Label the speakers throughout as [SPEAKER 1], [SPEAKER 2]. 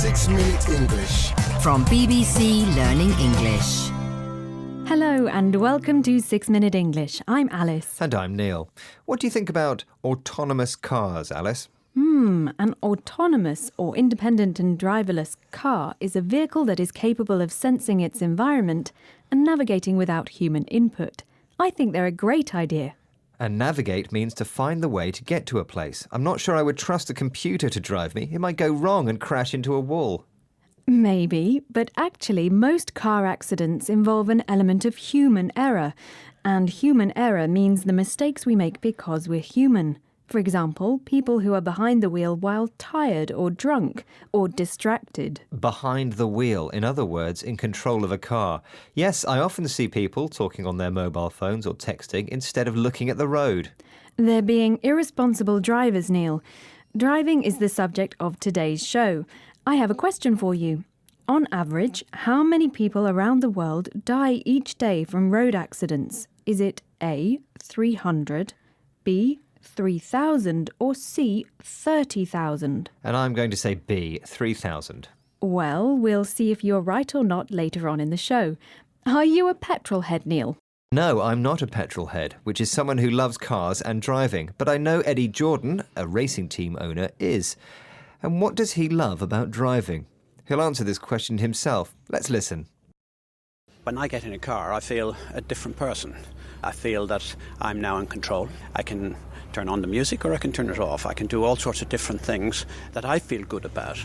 [SPEAKER 1] 6 Minute English.
[SPEAKER 2] From BBC Learning English.
[SPEAKER 3] Hello and welcome to 6 Minute English. I'm Alice.
[SPEAKER 4] And I'm Neil. What do you think about autonomous cars, Alice?
[SPEAKER 3] An autonomous or independent and driverless car is a vehicle that is capable of sensing its environment and navigating without human input. I think they're a great idea.
[SPEAKER 4] And navigate means to find the way to get to a place. I'm not sure I would trust a computer to drive me. It might go wrong and crash into a wall.
[SPEAKER 3] Maybe, but actually most car accidents involve an element of human error. And human error means the mistakes we make because we're human. For example, people who are behind the wheel while tired or drunk or distracted.
[SPEAKER 4] Behind the wheel, in other words, in control of a car. Yes, I often see people talking on their mobile phones or texting instead of looking at the road.
[SPEAKER 3] They're being irresponsible drivers, Neil. Driving is the subject of today's show. I have a question for you. On average, how many people around the world die each day from road accidents? Is it A, 300, B, 3,000 or C, 30,000?
[SPEAKER 4] And I'm going to say B, 3,000.
[SPEAKER 3] Well, we'll see if you're right or not later on in the show. Are you a petrol head, Neil?
[SPEAKER 4] No, I'm not a petrol head, which is someone who loves cars and driving. But I know Eddie Jordan, a racing team owner, is. And what does he love about driving? He'll answer this question himself. Let's listen.
[SPEAKER 5] When I get in a car, I feel a different person. I feel that I'm now in control. I can turn on the music or I can turn it off. I can do all sorts of different things that I feel good about.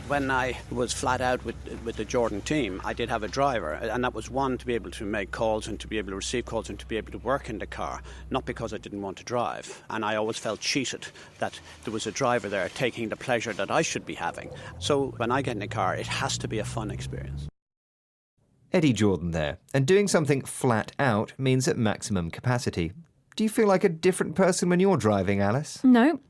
[SPEAKER 5] When I was flat out with the Jordan team, I did have a driver, and that was one, to be able to make calls and to be able to receive calls and to be able to work in the car, not because I didn't want to drive. And I always felt cheated that there was a driver there taking the pleasure that I should be having. So when I get in a car, it has to be a fun experience.
[SPEAKER 4] Eddie Jordan there. And doing something flat out means at maximum capacity. Do you feel like a different person when you're driving, Alice?
[SPEAKER 3] No.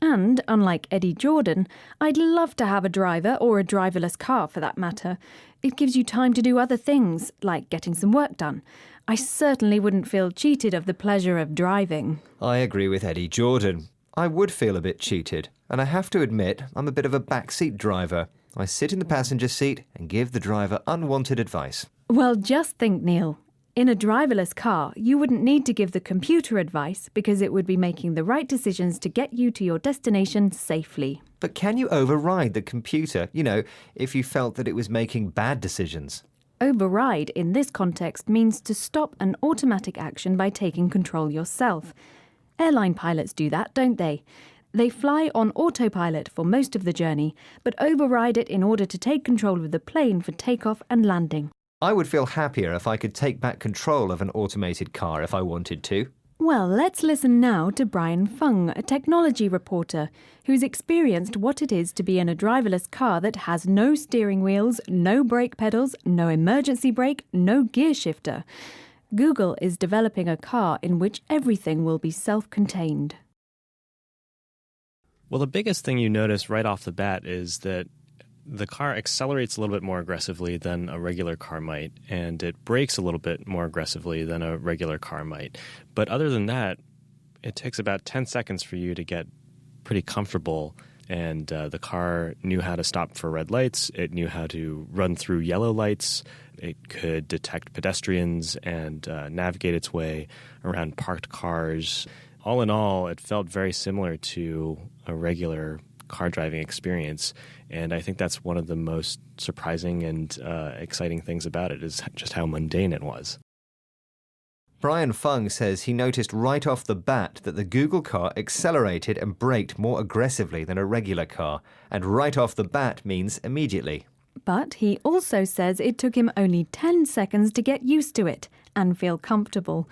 [SPEAKER 3] And, unlike Eddie Jordan, I'd love to have a driver or a driverless car for that matter. It gives you time to do other things, like getting some work done. I certainly wouldn't feel cheated of the pleasure of driving.
[SPEAKER 4] I agree with Eddie Jordan. I would feel a bit cheated. And I have to admit, I'm a bit of a backseat driver. I sit in the passenger seat and give the driver unwanted advice.
[SPEAKER 3] Well, just think, Neil. In a driverless car, you wouldn't need to give the computer advice because it would be making the right decisions to get you to your destination safely.
[SPEAKER 4] But can you override the computer, if you felt that it was making bad decisions?
[SPEAKER 3] Override in this context means to stop an automatic action by taking control yourself. Airline pilots do that, don't they? They fly on autopilot for most of the journey, but override it in order to take control of the plane for takeoff and landing.
[SPEAKER 4] I would feel happier if I could take back control of an automated car if I wanted to.
[SPEAKER 3] Well, let's listen now to Brian Fung, a technology reporter, who's experienced what it is to be in a driverless car that has no steering wheels, no brake pedals, no emergency brake, no gear shifter. Google is developing a car in which everything will be self-contained.
[SPEAKER 6] Well, the biggest thing you notice right off the bat is that the car accelerates a little bit more aggressively than a regular car might, and it brakes a little bit more aggressively than a regular car might. But other than that, it takes about 10 seconds for you to get pretty comfortable, and the car knew how to stop for red lights. It knew how to run through yellow lights. It could detect pedestrians and navigate its way around parked cars. All in all, it felt very similar to a regular car driving experience, and I think that's one of the most surprising and exciting things about it, is just how mundane it was.
[SPEAKER 4] Brian Fung says he noticed right off the bat that the Google car accelerated and braked more aggressively than a regular car, and right off the bat means immediately.
[SPEAKER 3] But he also says it took him only 10 seconds to get used to it and feel comfortable,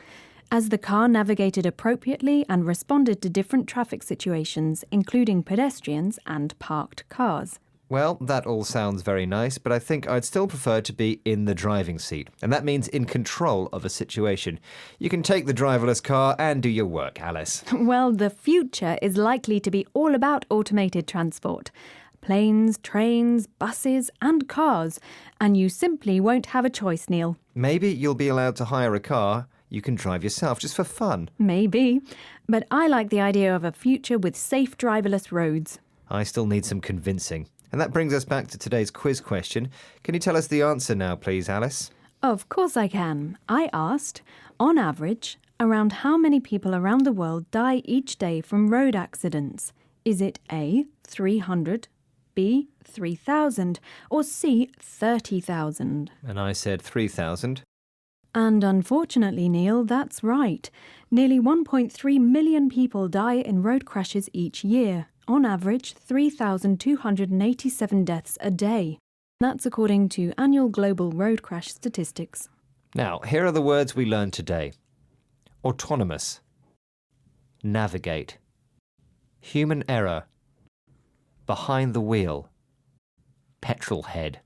[SPEAKER 3] as the car navigated appropriately and responded to different traffic situations, including pedestrians and parked cars.
[SPEAKER 4] Well, that all sounds very nice, but I think I'd still prefer to be in the driving seat. And that means in control of a situation. You can take the driverless car and do your work, Alice.
[SPEAKER 3] Well, the future is likely to be all about automated transport. Planes, trains, buses and cars. And you simply won't have a choice, Neil.
[SPEAKER 4] Maybe you'll be allowed to hire a car you can drive yourself, just for fun.
[SPEAKER 3] Maybe. But I like the idea of a future with safe driverless roads.
[SPEAKER 4] I still need some convincing. And that brings us back to today's quiz question. Can you tell us the answer now, please, Alice?
[SPEAKER 3] Of course I can. I asked, on average, around how many people around the world die each day from road accidents? Is it A, 300, B, 3,000, or C, 30,000?
[SPEAKER 4] And I said 3,000.
[SPEAKER 3] And unfortunately, Neil, that's right. Nearly 1.3 million people die in road crashes each year. On average, 3,287 deaths a day. That's according to annual global road crash statistics.
[SPEAKER 4] Now, here are the words we learned today. Autonomous. Navigate. Human error. Behind the wheel. Petrol head.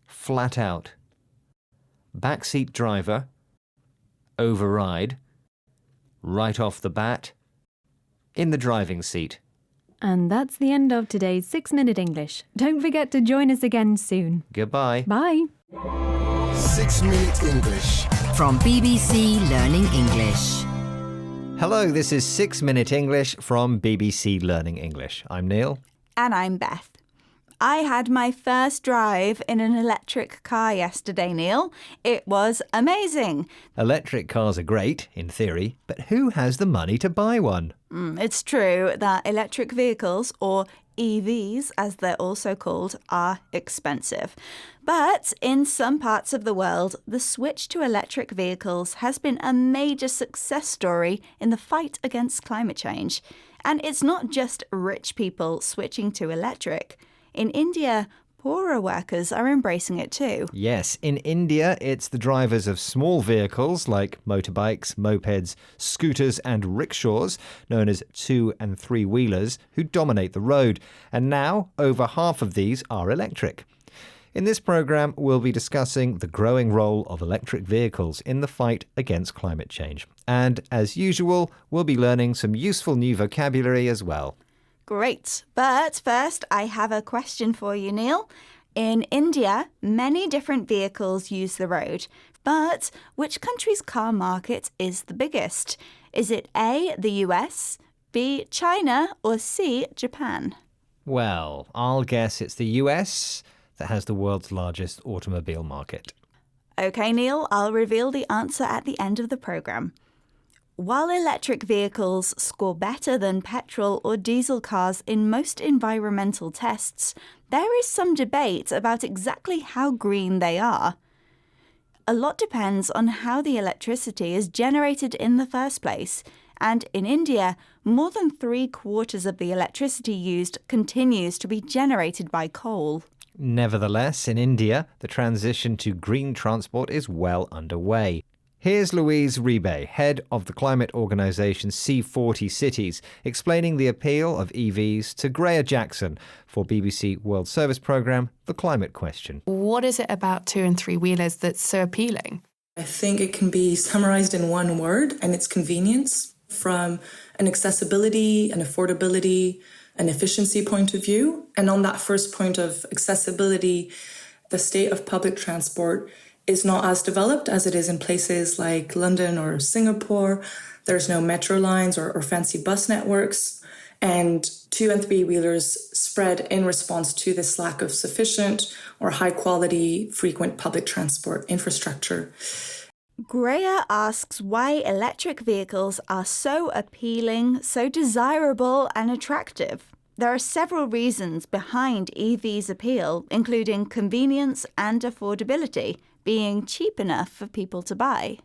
[SPEAKER 4] Flat out. Backseat driver. Override. Right off the bat. In the driving seat.
[SPEAKER 3] And that's the end of today's 6-Minute English. Don't forget to join us again soon.
[SPEAKER 4] Goodbye.
[SPEAKER 3] Bye.
[SPEAKER 1] 6-Minute English.
[SPEAKER 2] From BBC Learning English.
[SPEAKER 4] Hello, this is 6-Minute English from BBC Learning English. I'm Neil.
[SPEAKER 7] And I'm Beth. I had my first drive in an electric car yesterday, Neil. It was amazing.
[SPEAKER 4] Electric cars are great, in theory, but who has the money to buy one?
[SPEAKER 7] It's true that electric vehicles, or EVs as they're also called, are expensive. But in some parts of the world, the switch to electric vehicles has been a major success story in the fight against climate change. And it's not just rich people switching to electric. In India, poorer workers are embracing it too.
[SPEAKER 4] Yes, in India, it's the drivers of small vehicles like motorbikes, mopeds, scooters and rickshaws, known as 2- and 3-wheelers, who dominate the road. And now, over half of these are electric. In this programme, we'll be discussing the growing role of electric vehicles in the fight against climate change. And, as usual, we'll be learning some useful new vocabulary as well.
[SPEAKER 7] Great. But first, I have a question for you, Neil. In India, many different vehicles use the road. But which country's car market is the biggest? Is it A, the US, B, China, or C, Japan?
[SPEAKER 4] Well, I'll guess it's the US that has the world's largest automobile market.
[SPEAKER 7] OK, Neil, I'll reveal the answer at the end of the programme. While electric vehicles score better than petrol or diesel cars in most environmental tests, there is some debate about exactly how green they are. A lot depends on how the electricity is generated in the first place, and in India, more than 3/4 of the electricity used continues to be generated by coal.
[SPEAKER 4] Nevertheless, in India, the transition to green transport is well underway. Here's Louise Ribe, head of the climate organisation C40 Cities, explaining the appeal of EVs to Greya Jackson for BBC World Service programme The Climate Question.
[SPEAKER 8] What is it about 2- and 3-wheelers that's so appealing?
[SPEAKER 9] I think it can be summarised in one word, and it's convenience. From an accessibility, an affordability, an efficiency point of view. And on that first point of accessibility, the state of public transport is not as developed as it is in places like London or Singapore. There's no metro lines or fancy bus networks. And 2- and 3-wheelers spread in response to this lack of sufficient or high quality, frequent public transport infrastructure.
[SPEAKER 7] Greya asks why electric vehicles are so appealing, so desirable and attractive. There are several reasons behind EVs' appeal, including convenience and affordability, being cheap enough for people to buy.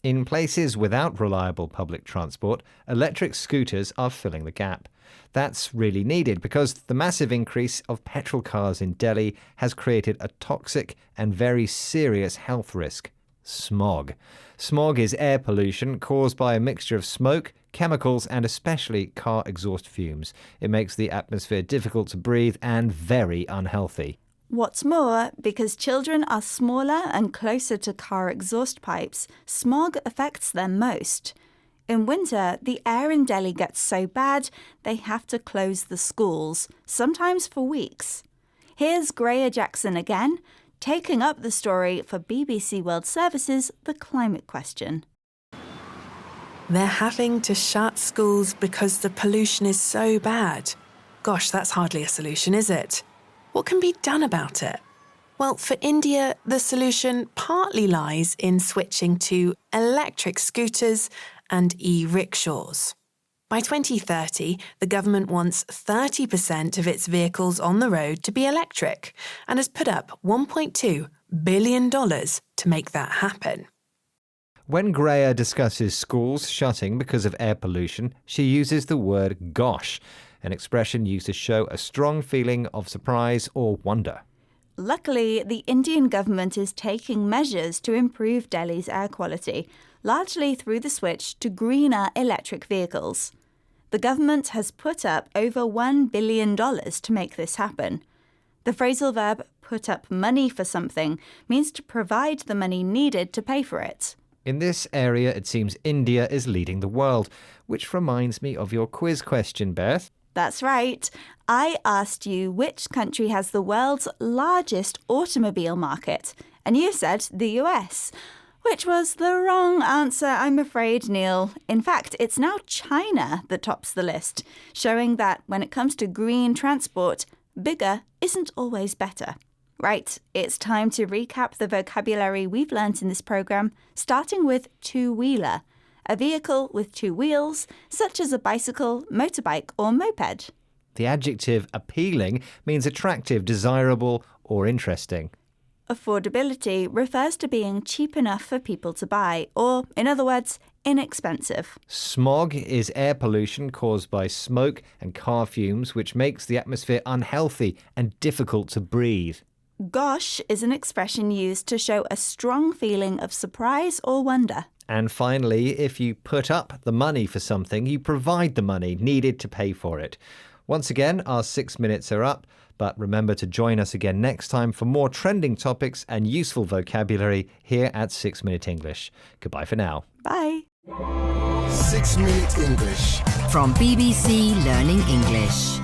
[SPEAKER 4] In places without reliable public transport, electric scooters are filling the gap. That's really needed because the massive increase of petrol cars in Delhi has created a toxic and very serious health risk: smog. Smog is air pollution caused by a mixture of smoke, chemicals and especially car exhaust fumes. It makes the atmosphere difficult to breathe and very unhealthy.
[SPEAKER 7] What's more, because children are smaller and closer to car exhaust pipes, smog affects them most. In winter, the air in Delhi gets so bad they have to close the schools, sometimes for weeks. Here's Greya Jackson again, taking up the story for BBC World Service's The Climate Question.
[SPEAKER 8] They're having to shut schools because the pollution is so bad. Gosh, that's hardly a solution, is it? What can be done about it? Well, for India, the solution partly lies in switching to electric scooters and e-rickshaws. By 2030, the government wants 30% of its vehicles on the road to be electric and has put up $1.2 billion to make that happen.
[SPEAKER 4] When Greya discusses schools shutting because of air pollution, she uses the word gosh, an expression used to show a strong feeling of surprise or wonder.
[SPEAKER 7] Luckily, the Indian government is taking measures to improve Delhi's air quality, largely through the switch to greener electric vehicles. The government has put up over $1 billion to make this happen. The phrasal verb put up money for something means to provide the money needed to pay for it.
[SPEAKER 4] In this area, it seems India is leading the world, which reminds me of your quiz question, Beth.
[SPEAKER 7] That's right. I asked you which country has the world's largest automobile market, and you said the US, which was the wrong answer, I'm afraid, Neil. In fact, it's now China that tops the list, showing that when it comes to green transport, bigger isn't always better. Right, it's time to recap the vocabulary we've learnt in this programme, starting with two-wheeler, a vehicle with two wheels, such as a bicycle, motorbike or moped.
[SPEAKER 4] The adjective appealing means attractive, desirable or interesting.
[SPEAKER 7] Affordability refers to being cheap enough for people to buy, or, in other words, inexpensive.
[SPEAKER 4] Smog is air pollution caused by smoke and car fumes, which makes the atmosphere unhealthy and difficult to breathe.
[SPEAKER 7] Gosh is an expression used to show a strong feeling of surprise or wonder.
[SPEAKER 4] And finally, if you put up the money for something, you provide the money needed to pay for it. Once again, our 6 minutes are up, but remember to join us again next time for more trending topics and useful vocabulary here at 6 Minute English. Goodbye for now.
[SPEAKER 7] Bye.
[SPEAKER 1] 6 Minute English.
[SPEAKER 2] From BBC Learning English.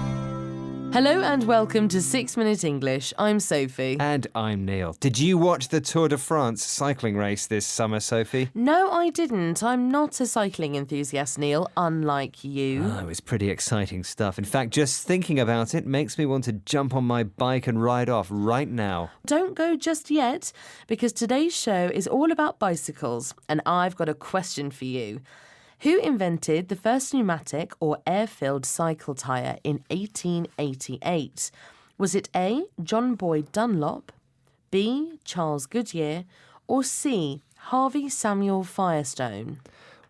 [SPEAKER 10] Hello and welcome to 6 Minute English. I'm Sophie.
[SPEAKER 4] And I'm Neil. Did you watch the Tour de France cycling race this summer, Sophie?
[SPEAKER 10] No, I didn't. I'm not a cycling enthusiast, Neil, unlike you.
[SPEAKER 4] Oh, it was pretty exciting stuff. In fact, just thinking about it makes me want to jump on my bike and ride off right now.
[SPEAKER 10] Don't go just yet, because today's show is all about bicycles, and I've got a question for you. Who invented the first pneumatic or air-filled cycle tyre in 1888? Was it A, John Boyd Dunlop, B, Charles Goodyear, or C, Harvey Samuel Firestone?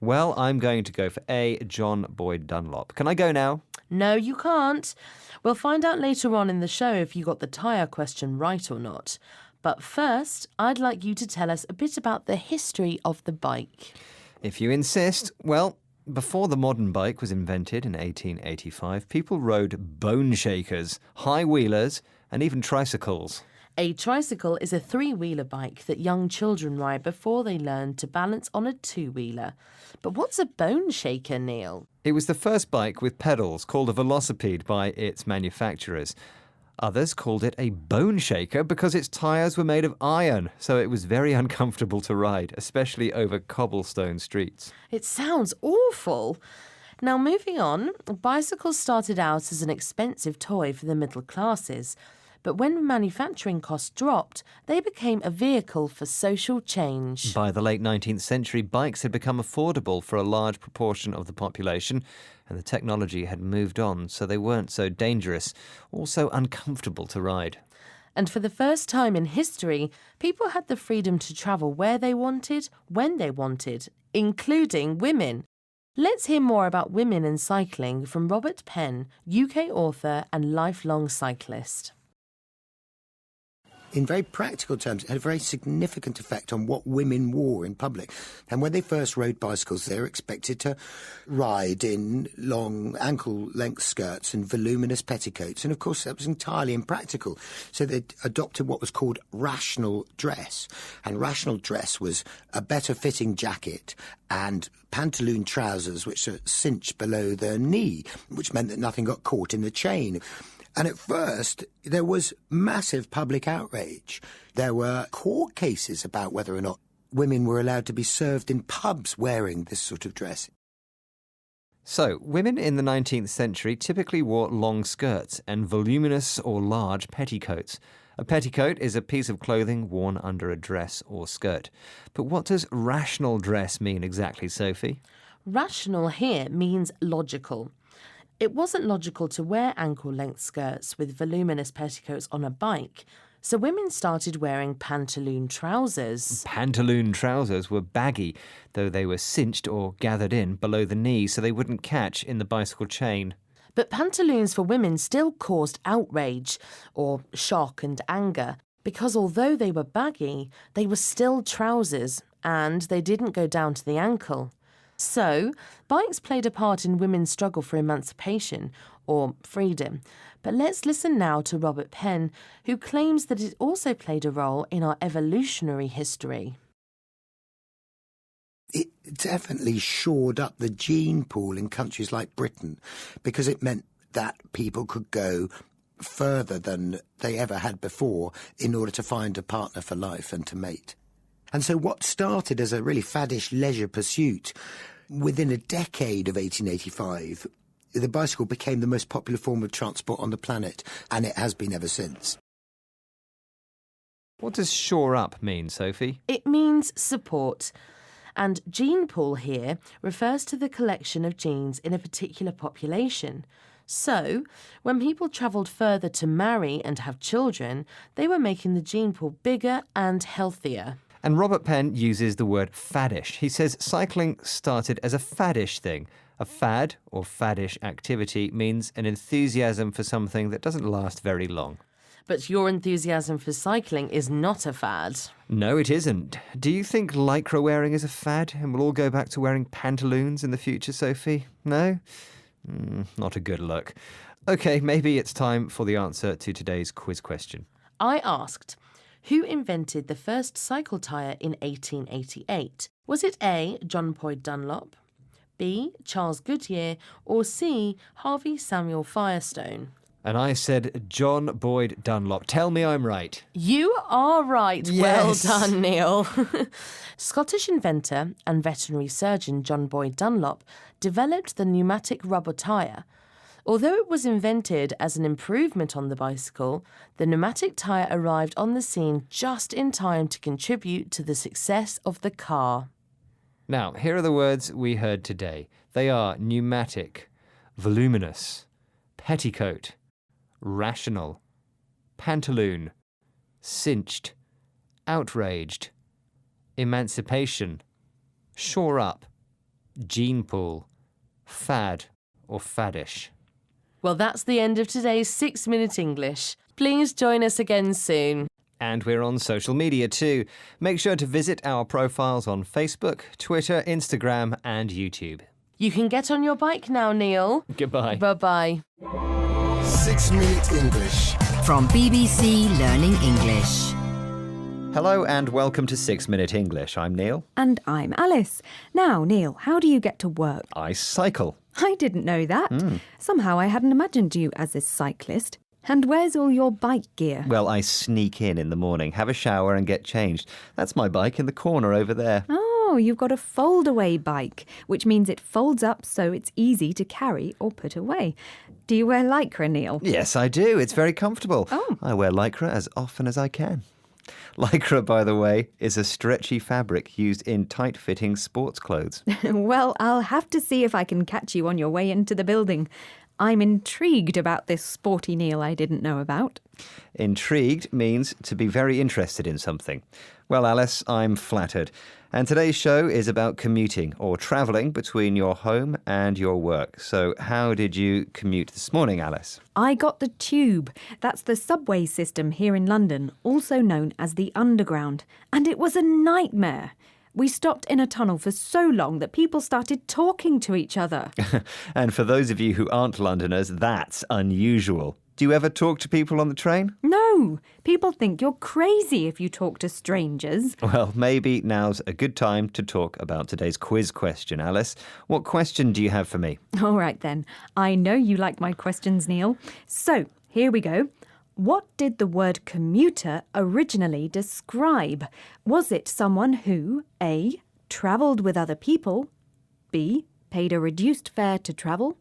[SPEAKER 4] Well, I'm going to go for A, John Boyd Dunlop. Can I go now?
[SPEAKER 10] No, you can't. We'll find out later on in the show if you got the tyre question right or not. But first, I'd like you to tell us a bit about the history of the bike.
[SPEAKER 4] If you insist. Well, before the modern bike was invented in 1885, people rode bone shakers, high wheelers, and even tricycles.
[SPEAKER 10] A tricycle is a three-wheeler bike that young children ride before they learn to balance on a two-wheeler. But what's a bone shaker, Neil?
[SPEAKER 4] It was the first bike with pedals, called a velocipede by its manufacturers. Others called it a bone shaker because its tyres were made of iron, so it was very uncomfortable to ride, especially over cobblestone streets.
[SPEAKER 10] It sounds awful. Now, moving on, bicycles started out as an expensive toy for the middle classes, but when manufacturing costs dropped, they became a vehicle for social change.
[SPEAKER 4] By the late 19th century, bikes had become affordable for a large proportion of the population, and the technology had moved on, so they weren't so dangerous, also uncomfortable to ride.
[SPEAKER 10] And for the first time in history, people had the freedom to travel where they wanted, when they wanted, including women. Let's hear more about women and cycling from Robert Penn, UK author and lifelong cyclist.
[SPEAKER 11] In very practical terms, it had a very significant effect on what women wore in public. And when they first rode bicycles, they were expected to ride in long ankle-length skirts and voluminous petticoats. And, of course, that was entirely impractical. So they adopted what was called rational dress. And rational dress was a better-fitting jacket and pantaloon trousers which are cinched below the knee, which meant that nothing got caught in the chain. And at first, there was massive public outrage. There were court cases about whether or not women were allowed to be served in pubs wearing this sort of dress.
[SPEAKER 4] So, women in the 19th century typically wore long skirts and voluminous or large petticoats. A petticoat is a piece of clothing worn under a dress or skirt. But what does rational dress mean exactly, Sophie?
[SPEAKER 10] Rational here means logical. It wasn't logical to wear ankle-length skirts with voluminous petticoats on a bike, so women started wearing pantaloon trousers.
[SPEAKER 4] Pantaloon trousers were baggy, though they were cinched or gathered in below the knee so they wouldn't catch in the bicycle chain.
[SPEAKER 10] But pantaloons for women still caused outrage, or shock and anger, because although they were baggy, they were still trousers, and they didn't go down to the ankle. So, bikes played a part in women's struggle for emancipation, or freedom. But let's listen now to Robert Penn, who claims that it also played a role in our evolutionary history.
[SPEAKER 11] It definitely shored up the gene pool in countries like Britain because it meant that people could go further than they ever had before in order to find a partner for life and to mate. And so what started as a really faddish leisure pursuit, within a decade of 1885, the bicycle became the most popular form of transport on the planet, and it has been ever since.
[SPEAKER 4] What does shore up mean, Sophie?
[SPEAKER 10] It means support. And gene pool here refers to the collection of genes in a particular population. So, when people travelled further to marry and have children, they were making the gene pool bigger and healthier.
[SPEAKER 4] And Robert Penn uses the word faddish. He says cycling started as a faddish thing. A fad or faddish activity means an enthusiasm for something that doesn't last very long.
[SPEAKER 10] But your enthusiasm for cycling is not a fad.
[SPEAKER 4] No, it isn't. Do you think lycra wearing is a fad and we'll all go back to wearing pantaloons in the future, Sophie? No? Not a good look. OK, maybe it's time for the answer to today's quiz question.
[SPEAKER 10] I asked, who invented the first cycle tyre in 1888? Was it A, John Boyd Dunlop, B, Charles Goodyear, or C, Harvey Samuel Firestone?
[SPEAKER 4] And I said John Boyd Dunlop. Tell me I'm right.
[SPEAKER 10] You are right.
[SPEAKER 4] Yes.
[SPEAKER 10] Well done, Neil. Scottish inventor and veterinary surgeon John Boyd Dunlop developed the pneumatic rubber tyre. Although it was invented as an improvement on the bicycle, the pneumatic tyre arrived on the scene just in time to contribute to the success of the car.
[SPEAKER 4] Now, here are the words we heard today. They are pneumatic, voluminous, petticoat, rational, pantaloon, cinched, outraged, emancipation, shore up, gene pool, fad or faddish.
[SPEAKER 10] Well, that's the end of today's 6 Minute English. Please join us again soon.
[SPEAKER 4] And we're on social media too. Make sure to visit our profiles on Facebook, Twitter, Instagram and YouTube.
[SPEAKER 10] You can get on your bike now, Neil.
[SPEAKER 4] Goodbye.
[SPEAKER 10] Bye-bye.
[SPEAKER 1] 6 Minute English.
[SPEAKER 2] From BBC Learning English.
[SPEAKER 4] Hello and welcome to 6 Minute English. I'm Neil.
[SPEAKER 3] And I'm Alice. Now, Neil, how do you get to work?
[SPEAKER 4] I cycle.
[SPEAKER 3] I didn't know that. Somehow I hadn't imagined you as a cyclist. And where's all your bike gear?
[SPEAKER 4] Well, I sneak in the morning, have a shower and get changed. That's my bike in the corner over there.
[SPEAKER 3] Oh, you've got a fold-away bike, which means it folds up so it's easy to carry or put away. Do you wear Lycra, Neil?
[SPEAKER 4] Yes, I do. It's very comfortable.
[SPEAKER 3] Oh.
[SPEAKER 4] I wear Lycra as often as I can. Lycra, by the way, is a stretchy fabric used in tight-fitting sports clothes.
[SPEAKER 3] Well, I'll have to see if I can catch you on your way into the building. I'm intrigued about this sporty Neil I didn't know about.
[SPEAKER 4] Intrigued means to be very interested in something. Well, Alice, I'm flattered. And today's show is about commuting or travelling between your home and your work. So how did you commute this morning, Alice?
[SPEAKER 3] I got the tube. That's the subway system here in London, also known as the Underground. And it was a nightmare. We stopped in a tunnel for so long that people started talking to each other.
[SPEAKER 4] And for those of you who aren't Londoners, that's unusual. Do you ever talk to people on the train?
[SPEAKER 3] No, people think you're crazy if you talk to strangers.
[SPEAKER 4] Well, maybe now's a good time to talk about today's quiz question, Alice. What question do you have for me?
[SPEAKER 3] All right then. I know you like my questions, Neil. So, here we go. What did the word commuter originally describe? Was it someone who A. travelled with other people, B. paid a reduced fare to travel,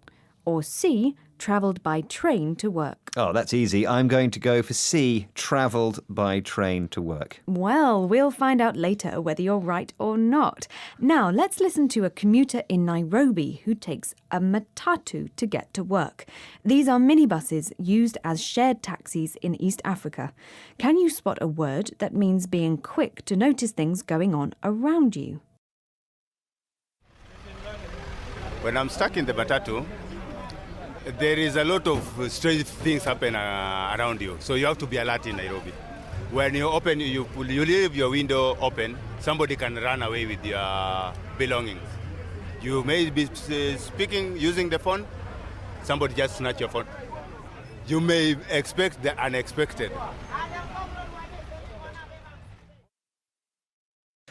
[SPEAKER 3] or C, travelled by train to work?
[SPEAKER 4] Oh, that's easy. I'm going to go for C, travelled by train to work.
[SPEAKER 3] Well, we'll find out later whether you're right or not. Now, let's listen to a commuter in Nairobi who takes a matatu to get to work. These are minibuses used as shared taxis in East Africa. Can you spot a word that means being quick to notice things going on around you?
[SPEAKER 12] When I'm stuck in the matatu, there is a lot of strange things happen around you. So you have to be alert in Nairobi. When you open, you leave your window open, somebody can run away with your belongings. You may be speaking using the phone, somebody just snatch your phone. You may expect the unexpected.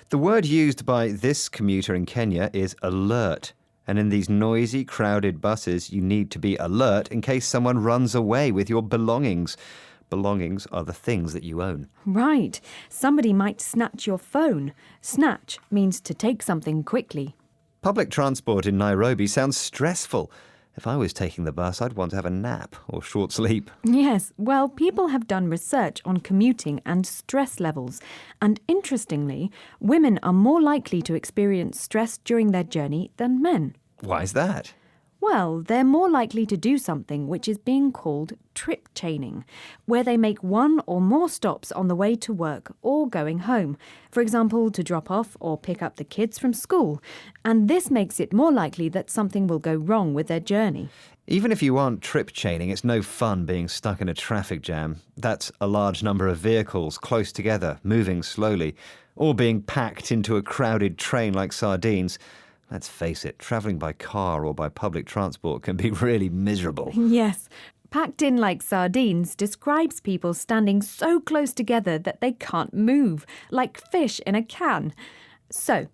[SPEAKER 4] The word used by this commuter in Kenya is alert. And in these noisy, crowded buses, you need to be alert in case someone runs away with your belongings. Belongings are the things that you own.
[SPEAKER 3] Right. Somebody might snatch your phone. Snatch means to take something quickly.
[SPEAKER 4] Public transport in Nairobi sounds stressful. If I was taking the bus, I'd want to have a nap or short sleep.
[SPEAKER 3] Yes, well, people have done research on commuting and stress levels. And interestingly, women are more likely to experience stress during their journey than men.
[SPEAKER 4] Why is that?
[SPEAKER 3] Well, they're more likely to do something which is being called trip chaining, where they make one or more stops on the way to work or going home, for example, to drop off or pick up the kids from school. And this makes it more likely that something will go wrong with their journey.
[SPEAKER 4] Even if you aren't trip chaining, it's no fun being stuck in a traffic jam. That's a large number of vehicles close together, moving slowly, or being packed into a crowded train like sardines. Let's face it, travelling by car or by public transport can be really miserable.
[SPEAKER 3] Yes. Packed in like sardines describes people standing so close together that they can't move, like fish in a can. So,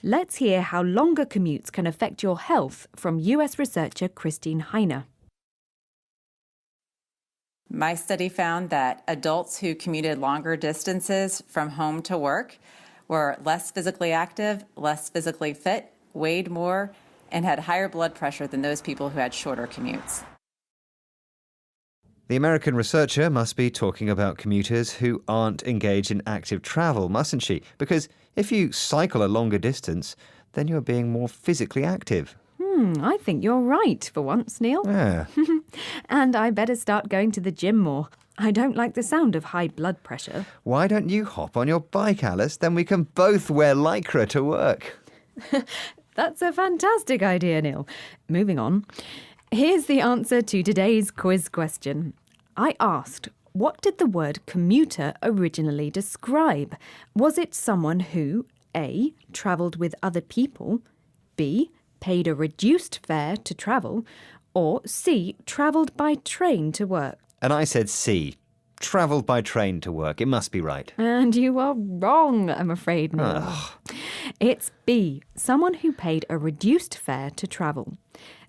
[SPEAKER 3] let's hear how longer commutes can affect your health from US researcher Christine Heiner.
[SPEAKER 13] My study found that adults who commuted longer distances from home to work were less physically active, less physically fit, weighed more, and had higher blood pressure than those people who had shorter commutes.
[SPEAKER 4] The American researcher must be talking about commuters who aren't engaged in active travel, mustn't she? Because if you cycle a longer distance, then you're being more physically active.
[SPEAKER 3] I think you're right for once, Neil.
[SPEAKER 4] Yeah.
[SPEAKER 3] And I better start going to the gym more. I don't like the sound of high blood pressure.
[SPEAKER 4] Why don't you hop on your bike, Alice? Then we can both wear lycra to work.
[SPEAKER 3] That's a fantastic idea, Neil. Moving on. Here's the answer to today's quiz question. I asked, what did the word commuter originally describe? Was it someone who, A, travelled with other people, B, paid a reduced fare to travel, or C, travelled by train to work?
[SPEAKER 4] And I said C, travelled by train to work. It must be right.
[SPEAKER 3] And you are wrong, I'm afraid, Neil. It's B, someone who paid a reduced fare to travel.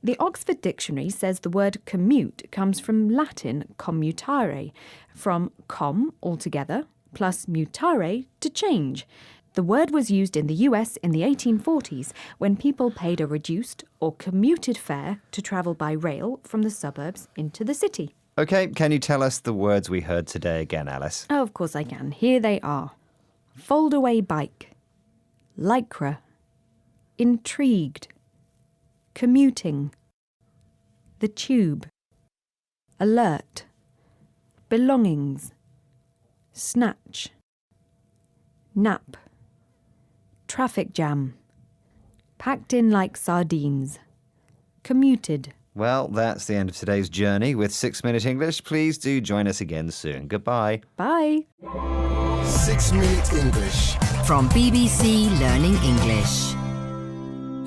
[SPEAKER 3] The Oxford Dictionary says the word commute comes from Latin commutare, from com, altogether, plus mutare, to change. The word was used in the US in the 1840s when people paid a reduced or commuted fare to travel by rail from the suburbs into the city.
[SPEAKER 4] OK, can you tell us the words we heard today again, Alice?
[SPEAKER 3] Oh, of course I can. Here they are. Fold-away bike. Lycra. Intrigued. Commuting. The tube. Alert. Belongings. Snatch. Nap. Traffic jam. Packed in like sardines. Commuted.
[SPEAKER 4] Well, that's the end of today's journey with 6 Minute English. Please do join us again soon. Goodbye.
[SPEAKER 3] Bye.
[SPEAKER 1] 6 Minute English.
[SPEAKER 2] From BBC Learning English.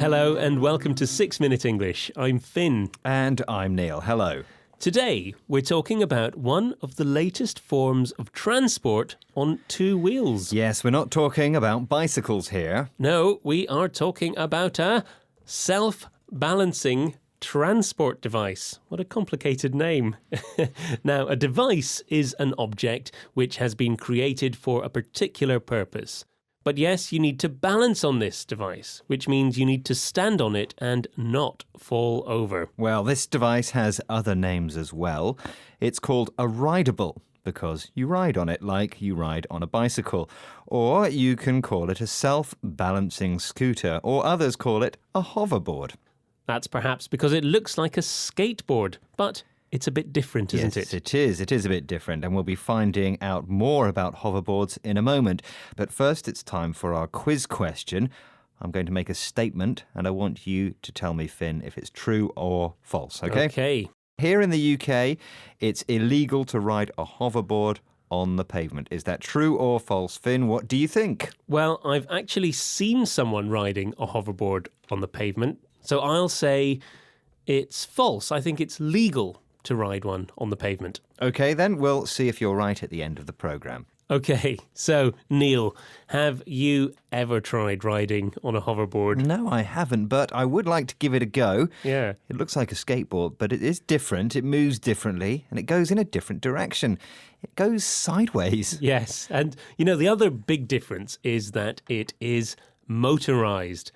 [SPEAKER 14] Hello and welcome to 6 Minute English. I'm Finn.
[SPEAKER 4] And I'm Neil. Hello.
[SPEAKER 14] Today, we're talking about one of the latest forms of transport on two wheels.
[SPEAKER 4] Yes, we're not talking about bicycles here.
[SPEAKER 14] No, we are talking about a self-balancing transport device. What a complicated name. Now, a device is an object which has been created for a particular purpose. But yes, you need to balance on this device, which means you need to stand on it and not fall over.
[SPEAKER 4] Well, this device has other names as well. It's called a rideable because you ride on it like you ride on a bicycle. Or you can call it a self-balancing scooter, or others call it a hoverboard.
[SPEAKER 14] That's perhaps because it looks like a skateboard, but it's a bit different, isn't it?
[SPEAKER 4] Yes, it is. It is a bit different, and we'll be finding out more about hoverboards in a moment. But first, it's time for our quiz question. I'm going to make a statement, and I want you to tell me, Finn, if it's true or false, okay?
[SPEAKER 14] Okay.
[SPEAKER 4] Here in the UK, it's illegal to ride a hoverboard on the pavement. Is that true or false, Finn? What do you think?
[SPEAKER 14] Well, I've actually seen someone riding a hoverboard on the pavement, so I'll say it's false. I think it's legal to ride one on the pavement.
[SPEAKER 4] Okay, then we'll see if you're right at the end of the programme.
[SPEAKER 14] Okay, so Neil, have you ever tried riding on a hoverboard?
[SPEAKER 4] No, I haven't, but I would like to give it a go.
[SPEAKER 14] Yeah.
[SPEAKER 4] It looks like a skateboard, but it is different. It moves differently, and it goes in a different direction. It goes sideways.
[SPEAKER 14] Yes, and you know, the other big difference is that it is motorised.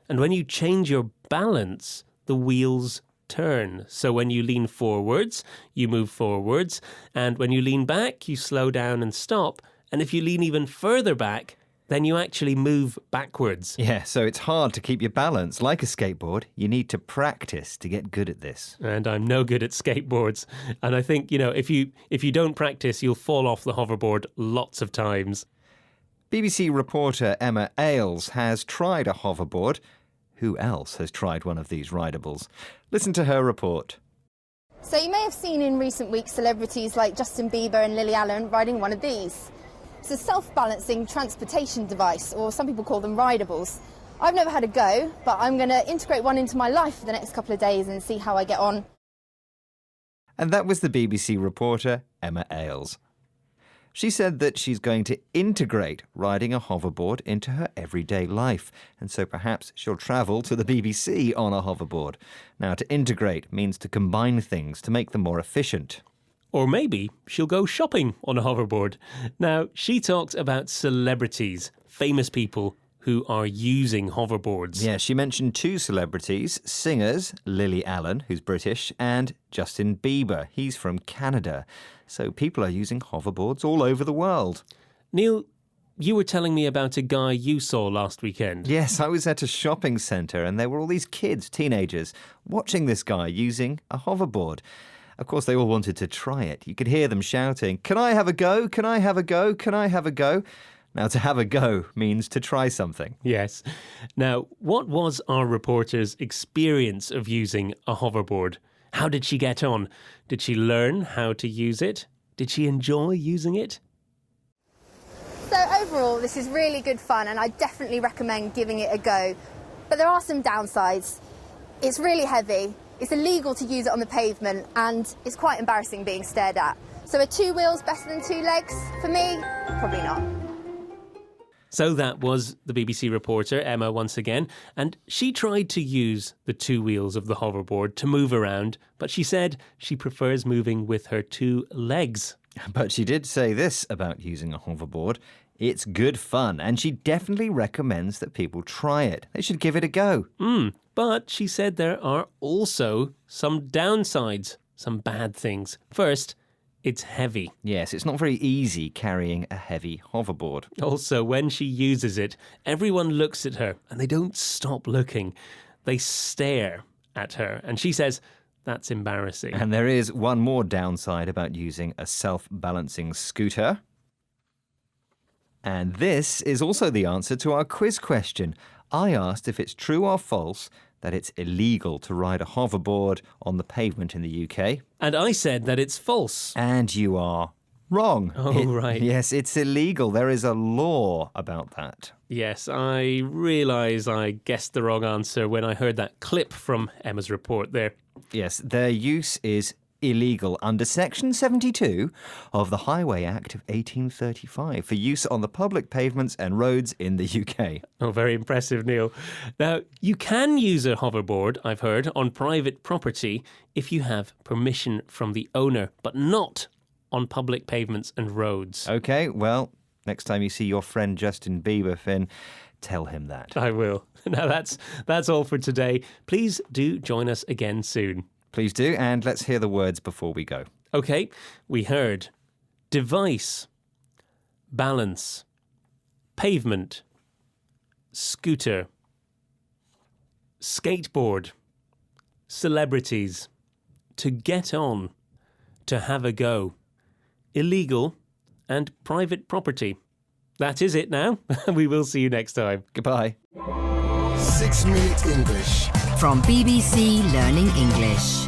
[SPEAKER 14] And when you change your balance, the wheels turn. So when you lean forwards, you move forwards, and when you lean back, you slow down and stop. And if you lean even further back, then you actually move backwards.
[SPEAKER 4] Yeah, so it's hard to keep your balance. Like a skateboard, you need to practice to get good at this.
[SPEAKER 14] And I'm no good at skateboards. And I think, you know, if you don't practice, you'll fall off the hoverboard lots of times.
[SPEAKER 4] BBC reporter Emma Ailes has tried a hoverboard. Who else has tried one of these ridables? Listen to her report.
[SPEAKER 15] So you may have seen in recent weeks celebrities like Justin Bieber and Lily Allen riding one of these. It's a self-balancing transportation device, or some people call them ridables. I've never had a go, but I'm going to integrate one into my life for the next couple of days and see how I get on.
[SPEAKER 4] And that was the BBC reporter Emma Ailes. She said that she's going to integrate riding a hoverboard into her everyday life, and so perhaps she'll travel to the BBC on a hoverboard. Now, to integrate means to combine things to make them more efficient.
[SPEAKER 14] Or maybe she'll go shopping on a hoverboard. Now, she talks about celebrities, famous people who are using hoverboards.
[SPEAKER 4] Yeah, she mentioned two celebrities, singers, Lily Allen, who's British, and Justin Bieber. He's from Canada. So people are using hoverboards all over the world.
[SPEAKER 14] Neil, you were telling me about a guy you saw last weekend.
[SPEAKER 4] Yes, I was at a shopping centre and there were all these kids, teenagers, watching this guy using a hoverboard. Of course, they all wanted to try it. You could hear them shouting, "Can I have a go? Can I have a go? Can I have a go?" Now, to have a go means to try something.
[SPEAKER 14] Yes. Now, what was our reporter's experience of using a hoverboard? How did she get on? Did she learn how to use it? Did she enjoy using it?
[SPEAKER 15] So overall, this is really good fun, and I definitely recommend giving it a go. But there are some downsides. It's really heavy, it's illegal to use it on the pavement, and it's quite embarrassing being stared at. So are 2 wheels better than 2 legs? For me, probably not.
[SPEAKER 14] So that was the BBC reporter, Emma, once again, and she tried to use the 2 wheels of the hoverboard to move around, but she said she prefers moving with her 2 legs.
[SPEAKER 4] But she did say this about using a hoverboard. It's good fun, and she definitely recommends that people try it. They should give it a go.
[SPEAKER 14] But she said there are also some downsides, some bad things. First, it's heavy.
[SPEAKER 4] Yes, it's not very easy carrying a heavy hoverboard.
[SPEAKER 14] Also, when she uses it, everyone looks at her and they don't stop looking. They stare at her. And she says that's embarrassing.
[SPEAKER 4] And there is one more downside about using a self-balancing scooter. And this is also the answer to our quiz question. I asked if it's true or false that it's illegal to ride a hoverboard on the pavement in the UK.
[SPEAKER 14] And I said that it's false.
[SPEAKER 4] And you are wrong.
[SPEAKER 14] Oh, right.
[SPEAKER 4] Yes, it's illegal. There is a law about that.
[SPEAKER 14] Yes, I realise I guessed the wrong answer when I heard that clip from Emma's report there.
[SPEAKER 4] Yes, their use is illegal under Section 72 of the Highway Act of 1835 for use on the public pavements and roads in the UK.
[SPEAKER 14] Oh, very impressive, Neil. Now, you can use a hoverboard, I've heard, on private property if you have permission from the owner, but not on public pavements and roads.
[SPEAKER 4] OK, well, Next time you see your friend Justin Bieber, Finn, tell him that.
[SPEAKER 14] I will. Now that's all for today. Please do join us again soon.
[SPEAKER 4] Please do, and let's hear the words before we go.
[SPEAKER 14] Okay, we heard device, balance, pavement, scooter, skateboard, celebrities, to get on, to have a go, illegal, and private property. That is it now. We will see you next time.
[SPEAKER 4] Goodbye.
[SPEAKER 1] 6 Minute English.
[SPEAKER 2] From BBC Learning English.